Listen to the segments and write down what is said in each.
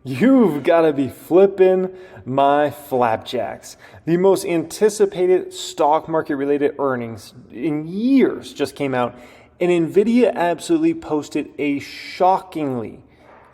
You've got to be flipping my flapjacks. The most anticipated stock market related earnings in years just came out, and Nvidia absolutely posted a shockingly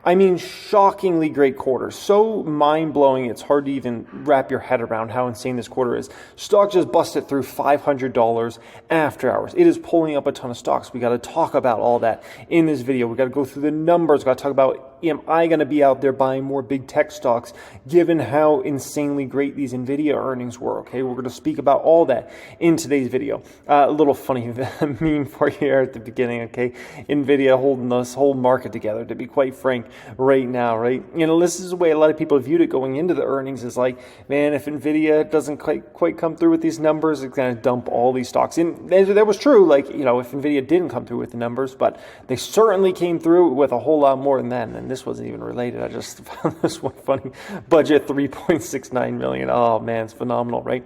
great quarter. So mind-blowing, it's hard to even wrap your head around how insane this quarter is. Stock just busted through $500 after hours. It is pulling up a ton of stocks. We got to talk about all that in this video. We got to go through the numbers. We got to talk about, am I going to be out there buying more big tech stocks given how insanely great these Nvidia earnings were? Okay, we're going to speak about all that in today's video. A little funny meme for you here at the beginning, okay? Nvidia holding this whole market together, to be quite frank, right now, right? You know, this is the way a lot of people viewed it going into the earnings, is like, man, if Nvidia doesn't quite come through with these numbers, it's going to dump all these stocks. And that was true, like, you know, if Nvidia didn't come through with the numbers, but they certainly came through with a whole lot more than that. And this wasn't even related. I just found this one funny. Budget $3.69 million. Oh man, it's phenomenal, right?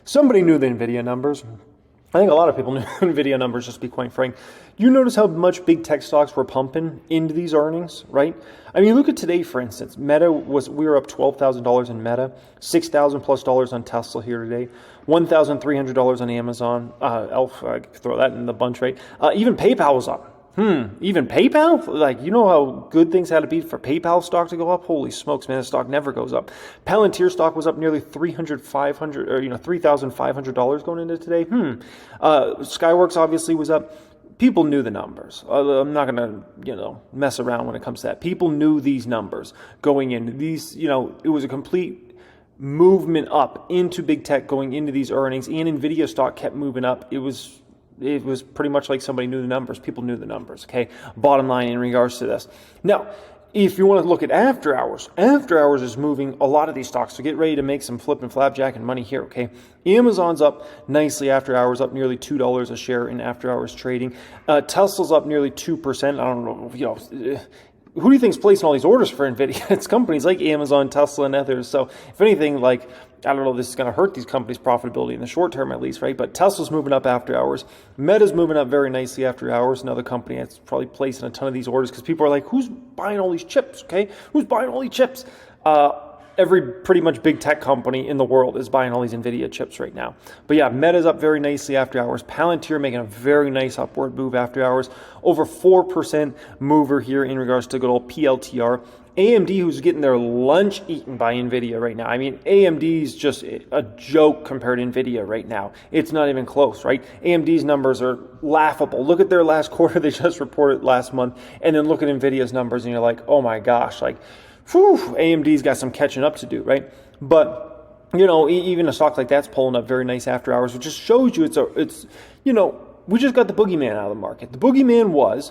Somebody knew the Nvidia numbers. I think a lot of people knew Nvidia numbers, just to be quite frank. You notice how much big tech stocks were pumping into these earnings, right? I mean, look at today, for instance. We were up $12,000 in Meta, $6,000 plus on Tesla here today, $1,300 on Amazon. I could throw that in the bunch, right? Even PayPal was up. Even PayPal? Like, you know how good things had to be for PayPal stock to go up? Holy smokes, man, the stock never goes up. PLTR stock was up nearly $3,500 going into today. Skyworks obviously was up. People knew the numbers. I'm not going to, mess around when it comes to that. People knew these numbers going in. These, it was a complete movement up into big tech going into these earnings, and Nvidia stock kept moving up. It was pretty much like somebody knew the numbers. People knew the numbers, okay? Bottom line in regards to this. Now, if you want to look at after hours is moving a lot of these stocks. So get ready to make some flip and flapjack and money here, okay? Amazon's up nicely after hours, up nearly $2 a share in after hours trading. Tesla's up nearly 2%. I don't know, who do you think's placing all these orders for Nvidia? It's companies like Amazon, Tesla, and others. So if anything, like, I don't know, this is going to hurt these companies' profitability in the short term at least, right? But Tesla's moving up after hours. Meta's moving up very nicely after hours. Another company that's probably placing a ton of these orders because people are like, who's buying all these chips, okay? Who's buying all these chips? Every pretty much big tech company in the world is buying all these Nvidia chips right now. But yeah, Meta's up very nicely after hours. Palantir making a very nice upward move after hours. Over 4% mover here in regards to good old PLTR. AMD, who's getting their lunch eaten by Nvidia right now. I mean, AMD's just a joke compared to Nvidia right now. It's not even close, right? AMD's numbers are laughable. Look at their last quarter they just reported last month, and then look at Nvidia's numbers, and you're like, oh my gosh, like, whew, AMD's got some catching up to do, right? But, even a stock like that's pulling up very nice after hours, which just shows you we just got the boogeyman out of the market. The boogeyman was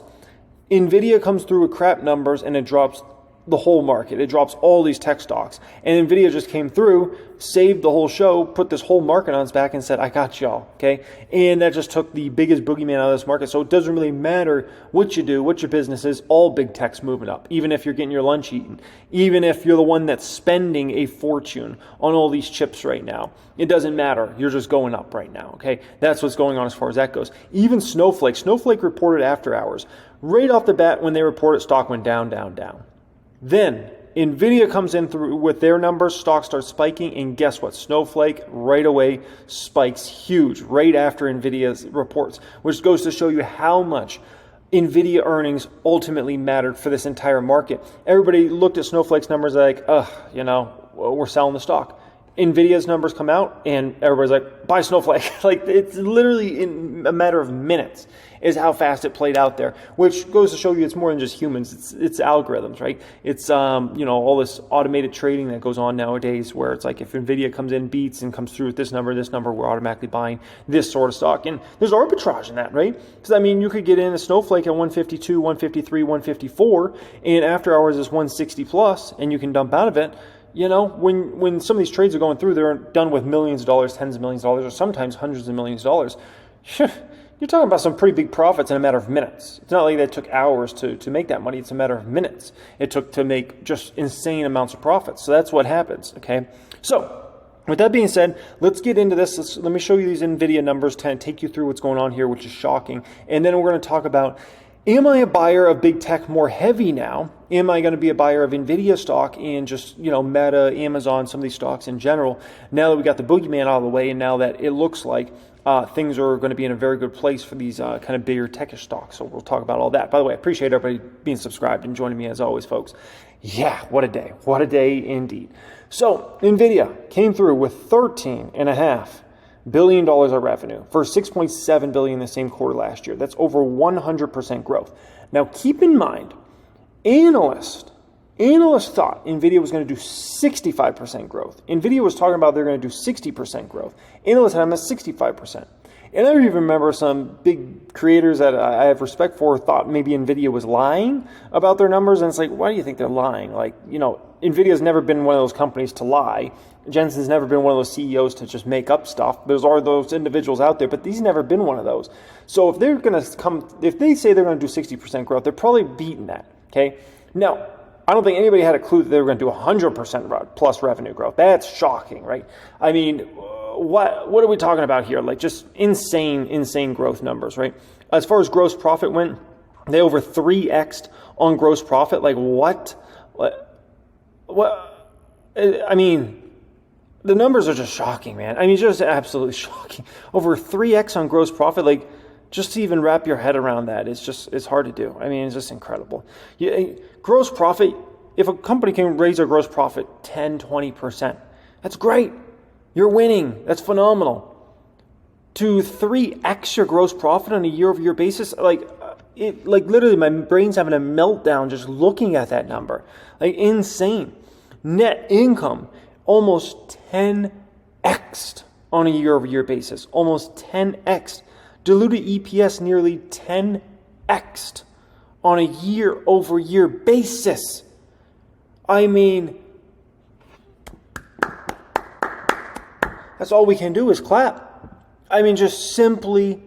Nvidia comes through with crap numbers and it drops the whole market. It drops all these tech stocks. And Nvidia just came through, saved the whole show, put this whole market on its back and said, I got y'all, okay? And that just took the biggest boogeyman out of this market. So it doesn't really matter what you do, what your business is, all big tech's moving up. Even if you're getting your lunch eaten, even if you're the one that's spending a fortune on all these chips right now, it doesn't matter. You're just going up right now, okay? That's what's going on as far as that goes. Even Snowflake reported after hours. Right off the bat, when they reported, stock went down, down, down. Then Nvidia comes in through with their numbers, stock starts spiking, and guess what? Snowflake right away spikes huge right after Nvidia's reports, which goes to show you how much Nvidia earnings ultimately mattered for this entire market. Everybody looked at Snowflake's numbers like, we're selling the stock. Nvidia's numbers come out and everybody's like, buy Snowflake. Like, it's literally in a matter of minutes is how fast it played out there, which goes to show you it's more than just humans. It's algorithms, right? It's, all this automated trading that goes on nowadays where it's like if Nvidia comes in, beats and comes through with this number, we're automatically buying this sort of stock. And there's arbitrage in that, right? Because, you could get in a Snowflake at 152, 153, 154, and after hours is 160 plus, and you can dump out of it. When some of these trades are going through, they're done with millions of dollars, tens of millions of dollars, or sometimes hundreds of millions of dollars. You're talking about some pretty big profits in a matter of minutes. It's not like that took hours to make that money. It's a matter of minutes. It took to make just insane amounts of profits. So that's what happens, okay? So with that being said, let's get into this. Let me show you these Nvidia numbers to take you through what's going on here, which is shocking. And then we're going to talk about, am I a buyer of big tech more heavy now Am I going to be a buyer of Nvidia stock and just, Meta, Amazon, some of these stocks in general, now that we got the boogeyman out of the way and now that it looks like things are going to be in a very good place for these kind of bigger techish stocks. So we'll talk about all that. By the way, I appreciate everybody being subscribed and joining me as always, folks. Yeah, what a day. What a day indeed. So Nvidia came through with $13.5 billion of revenue for $6.7 billion in the same quarter last year. That's over 100% growth. Now keep in mind, analysts thought Nvidia was going to do 65% growth. Nvidia was talking about they're going to do 60% growth. Analysts had them at 65%. And I even remember some big creators that I have respect for thought maybe Nvidia was lying about their numbers. And it's like, why do you think they're lying? Like, Nvidia's never been one of those companies to lie. Jensen's never been one of those CEOs to just make up stuff. There's are those individuals out there, but he's never been one of those. So if they say they're going to do 60% growth, they're probably beating that. Okay. Now, I don't think anybody had a clue that they were going to do 100% plus revenue growth. That's shocking, right? I mean, what are we talking about here? Like just insane growth numbers, right? As far as gross profit went, they over 3x'd on gross profit. Like what? I mean, the numbers are just shocking, man. I mean, just absolutely shocking. Over 3x on gross profit, like just to even wrap your head around that, it's hard to do. I mean, it's just incredible. Gross profit, if a company can raise their gross profit 10, 20%, that's great. You're winning. That's phenomenal. To 3x your gross profit on a year-over-year basis, like literally my brain's having a meltdown just looking at that number. Like insane. Net income almost 10x'd on a year-over-year basis. Almost 10x'd. Diluted EPS nearly 10x'd on a year-over-year basis. I mean, that's all we can do is clap. I mean, just simply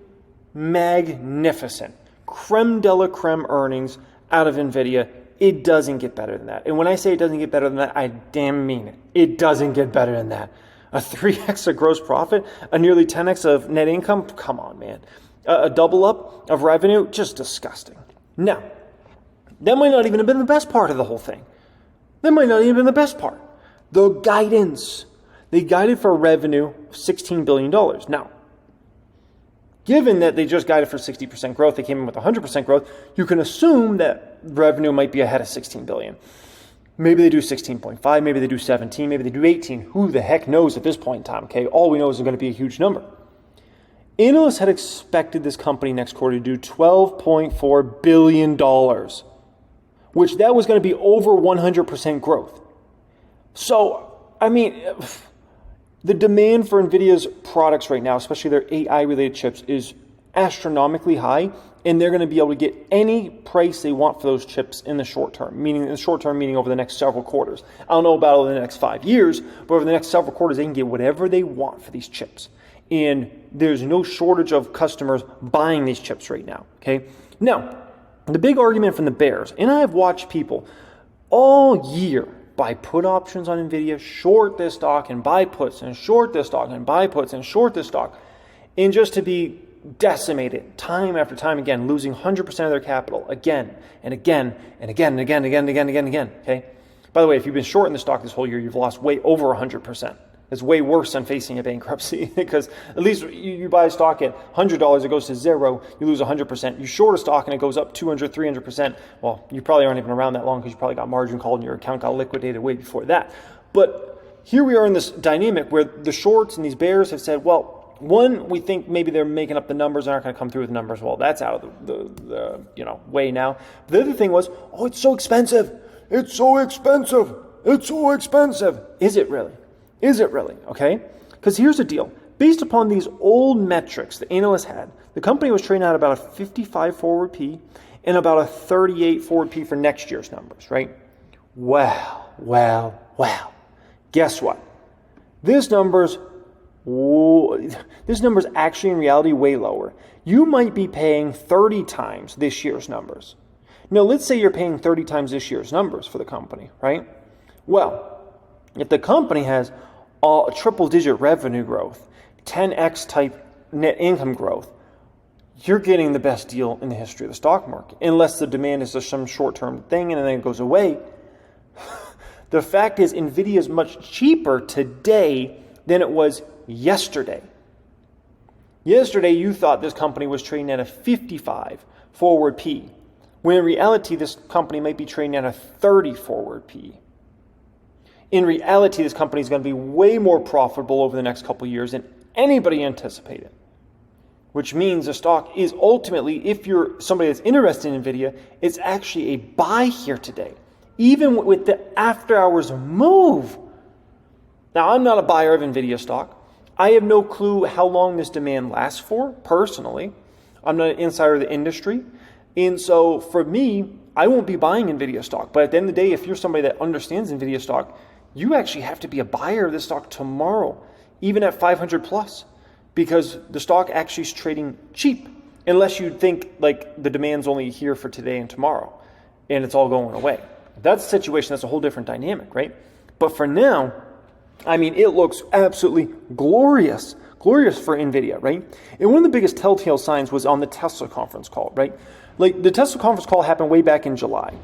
magnificent. Creme de la creme earnings out of Nvidia. It doesn't get better than that. And when I say it doesn't get better than that, I damn mean it. It doesn't get better than that. A 3x of gross profit, a nearly 10x of net income. Come on, man. A double up of revenue, just disgusting. Now, that might not even have been the best part of the whole thing. That might not even have been the best part. The guidance. They guided for revenue of $16 billion. Now, given that they just guided for 60% growth, they came in with 100% growth, you can assume that revenue might be ahead of $16 billion. Maybe they do 16.5, maybe they do 17, maybe they do 18. Who the heck knows at this point in time, okay? All we know is it's going to be a huge number. Analysts had expected this company next quarter to do $12.4 billion, which that was going to be over 100% growth. So, I mean, the demand for NVIDIA's products right now, especially their AI-related chips, is astronomically high, and they're going to be able to get any price they want for those chips in the short term, meaning over the next several quarters. I don't know about over the next 5 years, but over the next several quarters, they can get whatever they want for these chips. And there's no shortage of customers buying these chips right now, okay? Now, the big argument from the bears, and I have watched people all year buy put options on NVIDIA, short this stock and buy puts, and short this stock and buy puts, and short this stock, and just to be decimated time after time again, losing 100% of their capital again and again and again and again and again and again and again and again, okay? By the way, if you've been short in the stock this whole year, you've lost way over 100%. It's way worse than facing a bankruptcy because at least you buy a stock at $100, it goes to zero, you lose 100%. You short a stock and it goes up 200, 300%. Well, you probably aren't even around that long because you probably got margin called and your account got liquidated way before that. But here we are in this dynamic where the shorts and these bears have said, well, one, we think maybe they're making up the numbers, they're not going to come through with the numbers. Well, that's out of the way now. The other thing was, oh, it's so expensive. It's so expensive. It's so expensive. Is it really? Is it really? Okay? Because here's the deal. Based upon these old metrics the analysts had, the company was trading at about a 55 forward P and about a 38 forward P for next year's numbers, right? Well. Guess what? This number's actually in reality way lower. You might be paying 30 times this year's numbers. Now, let's say you're paying 30 times this year's numbers for the company, right? Well, if the company has triple-digit revenue growth, 10x type net income growth, you're getting the best deal in the history of the stock market, unless the demand is just some short-term thing and then it goes away. The fact is, Nvidia is much cheaper today than it was yesterday. Yesterday, you thought this company was trading at a 55 forward P, when in reality, this company might be trading at a 30 forward P. In reality, this company is going to be way more profitable over the next couple of years than anybody anticipated, which means the stock is ultimately, if you're somebody that's interested in Nvidia, it's actually a buy here today, even with the after hours move. Now, I'm not a buyer of Nvidia stock. I have no clue how long this demand lasts for, personally. I'm not an insider of the industry. And so for me, I won't be buying Nvidia stock. But at the end of the day, if you're somebody that understands Nvidia stock, you actually have to be a buyer of this stock tomorrow, even at 500 plus, because the stock actually is trading cheap, unless you think like the demand's only here for today and tomorrow, and it's all going away. If that's the situation, that's a whole different dynamic, right? But for now, I mean, it looks absolutely glorious for Nvidia, right? And one of the biggest telltale signs was on the Tesla conference call, right? Like the Tesla conference call happened way back in July.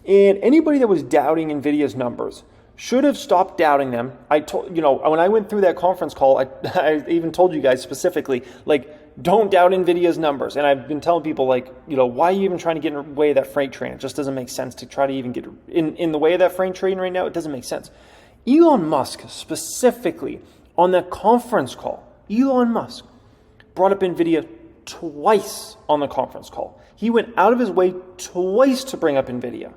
And anybody that was doubting Nvidia's numbers should have stopped doubting them. I told, when I went through that conference call, I even told you guys specifically, like, don't doubt Nvidia's numbers. And I've been telling people, like, why are you even trying to get in the way of that freight train? It just doesn't make sense to try to even get in the way of that freight train right now. It doesn't make sense. Elon Musk specifically on that conference call, Elon Musk brought up Nvidia twice on the conference call. He went out of his way twice to bring up Nvidia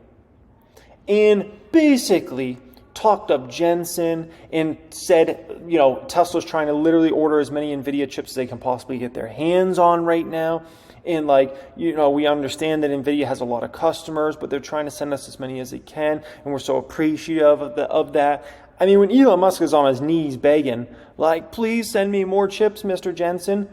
and basically talked up Jensen and said, Tesla's trying to literally order as many Nvidia chips as they can possibly get their hands on right now. And we understand that Nvidia has a lot of customers, but they're trying to send us as many as they can, and we're so appreciative of that. I mean, when Elon Musk is on his knees begging, like, please send me more chips, Mr. Jensen,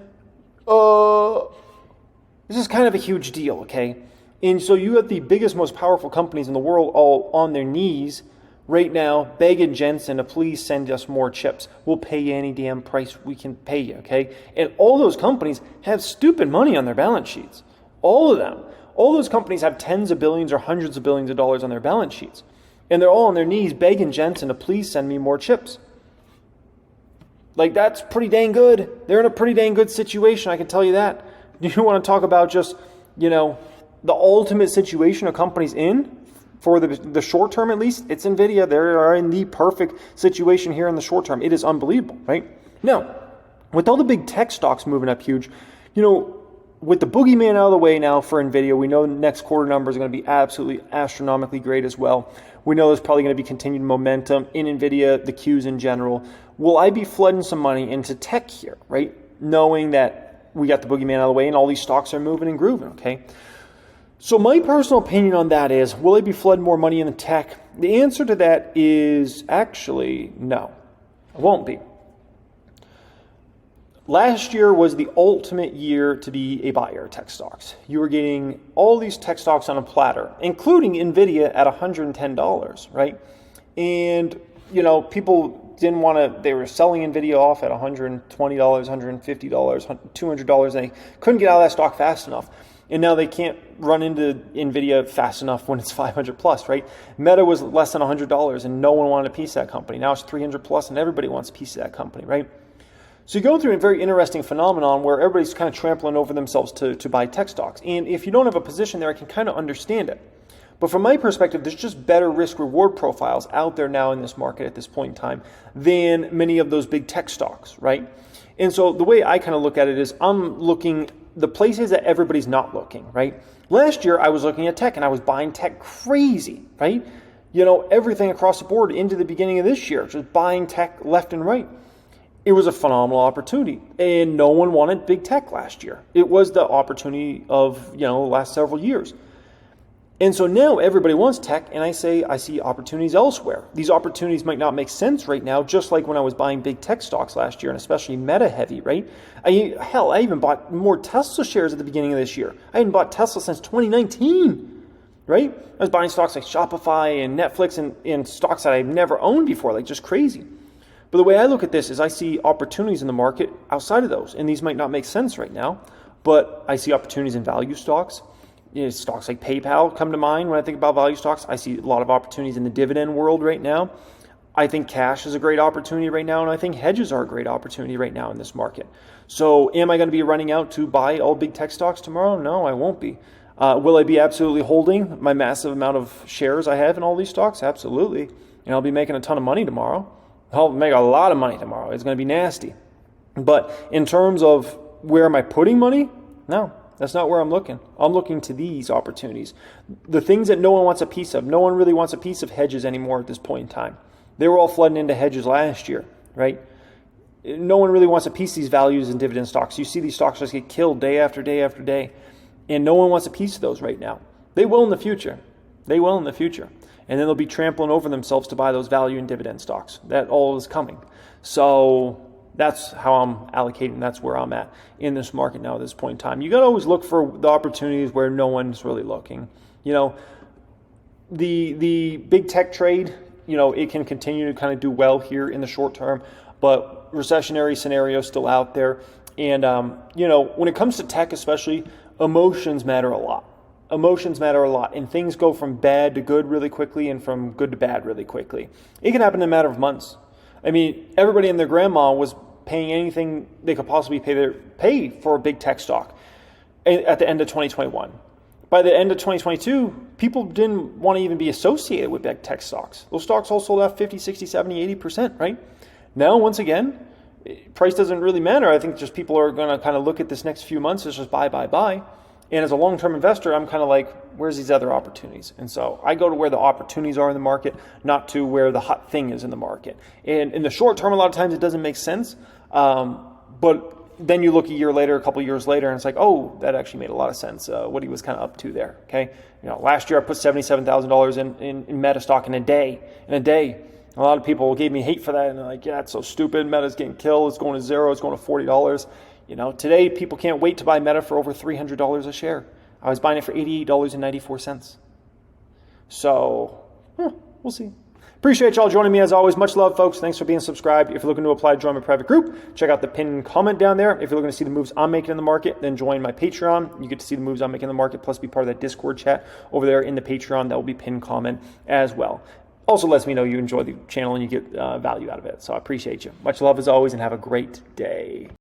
this is kind of a huge deal, okay? And so you have the biggest, most powerful companies in the world all on their knees right now, begging Jensen to please send us more chips. We'll pay you any damn price we can pay you, okay? And all those companies have stupid money on their balance sheets. All of them. All those companies have tens of billions or hundreds of billions of dollars on their balance sheets. And they're all on their knees begging Jensen to please send me more chips. Like, that's pretty dang good. They're in a pretty dang good situation, I can tell you that. You want to talk about just, the ultimate situation a company's in? For the short term, at least, it's Nvidia. They are in the perfect situation here in the short term. It is unbelievable, right? Now, with all the big tech stocks moving up huge, with the boogeyman out of the way now for Nvidia, we know the next quarter numbers are going to be absolutely astronomically great as well. We know there's probably going to be continued momentum in Nvidia, the Qs in general. Will I be flooding some money into tech here, right? Knowing that we got the boogeyman out of the way and all these stocks are moving and grooving, okay? So my personal opinion on that is, will I be flooding more money into tech? The answer to that is actually no. I won't be. Last year was the ultimate year to be a buyer of tech stocks. You were getting all these tech stocks on a platter, including Nvidia at $110, right? And, people didn't want to, they were selling Nvidia off at $120, $150, $200, and they couldn't get out of that stock fast enough. And now they can't run into Nvidia fast enough when it's 500 plus, right? Meta was less than $100 and no one wanted a piece of that company. Now it's 300 plus and everybody wants a piece of that company, right? So you go through a very interesting phenomenon where everybody's kind of trampling over themselves to buy tech stocks. And if you don't have a position there, I can kind of understand it. But from my perspective, there's just better risk-reward profiles out there now in this market at this point in time than many of those big tech stocks, right? And so the way I kind of look at it is I'm looking the places that everybody's not looking, right? Last year, I was looking at tech and I was buying tech crazy, right? Everything across the board into the beginning of this year, just buying tech left and right. It was a phenomenal opportunity and no one wanted big tech last year. It was the opportunity of, the last several years. And so now everybody wants tech, and I see opportunities elsewhere. These opportunities might not make sense right now, just like when I was buying big tech stocks last year, and especially meta heavy, right? I even bought more Tesla shares at the beginning of this year. I hadn't bought Tesla since 2019, right? I was buying stocks like Shopify and Netflix and stocks that I've never owned before, like just crazy. But the way I look at this is I see opportunities in the market outside of those, and these might not make sense right now. but I see opportunities in value stocks. Stocks like PayPal come to mind when I think about value stocks. I see a lot of opportunities in the dividend world right now. I think cash is a great opportunity right now, and I think hedges are a great opportunity right now in this market. So am I going to be running out to buy all big tech stocks tomorrow? No, I won't be. Will I be absolutely holding my massive amount of shares I have in all these stocks? Absolutely. And I'll be making a ton of money tomorrow. I'll make a lot of money tomorrow. It's going to be nasty. But in terms of where am I putting money? No, that's not where I'm looking. I'm looking to these opportunities. The things that no one wants a piece of. No one really wants a piece of hedges anymore at this point in time. They were all flooding into hedges last year, right? No one really wants a piece of these values and dividend stocks. You see these stocks just get killed day after day after day. And no one wants a piece of those right now. They will in the future. They will in the future. And then they'll be trampling over themselves to buy those value and dividend stocks. That all is coming. So that's how I'm allocating. That's where I'm at in this market now at this point in time. You got to always look for the opportunities where no one's really looking. You know, the big tech trade, you know, it can continue to kind of do well here in the short term, but recessionary scenario still out there. And, you know, when it comes to tech especially, emotions matter a lot. Emotions matter a lot, and things go from bad to good really quickly and from good to bad really quickly. It can happen in a matter of months. I mean, everybody and their grandma was paying anything they could possibly pay for a big tech stock at the end of 2021. By the end of 2022, people didn't want to even be associated with big tech stocks. Those stocks all sold off 50, 60, 70, 80%, right? Now, once again, price doesn't really matter. I think just people are going to kind of look at this next few months as just buy, buy, buy. And as a long-term investor, I'm kind of like, where's these other opportunities? And so I go to where the opportunities are in the market, not to where the hot thing is in the market. And in the short term, a lot of times it doesn't make sense. But then you look a year later, a couple years later, and it's like, oh, that actually made a lot of sense, what he was kind of up to there, okay? You know, last year I put $77,000 in Meta stock in a day. A lot of people gave me hate for that, and they're like, yeah, it's so stupid. Meta's getting killed. It's going to zero. It's going to $40. You know, today people can't wait to buy Meta for over $300 a share. I was buying it for $88.94. So, we'll see. Appreciate y'all joining me as always. Much love, folks. Thanks for being subscribed. If you're looking to apply, join my private group. Check out the pinned comment down there. If you're looking to see the moves I'm making in the market, then join my Patreon. You get to see the moves I'm making in the market, plus be part of that Discord chat over there in the Patreon. That will be pinned comment as well. Also lets me know you enjoy the channel and you get value out of it. So I appreciate you. Much love as always, and have a great day.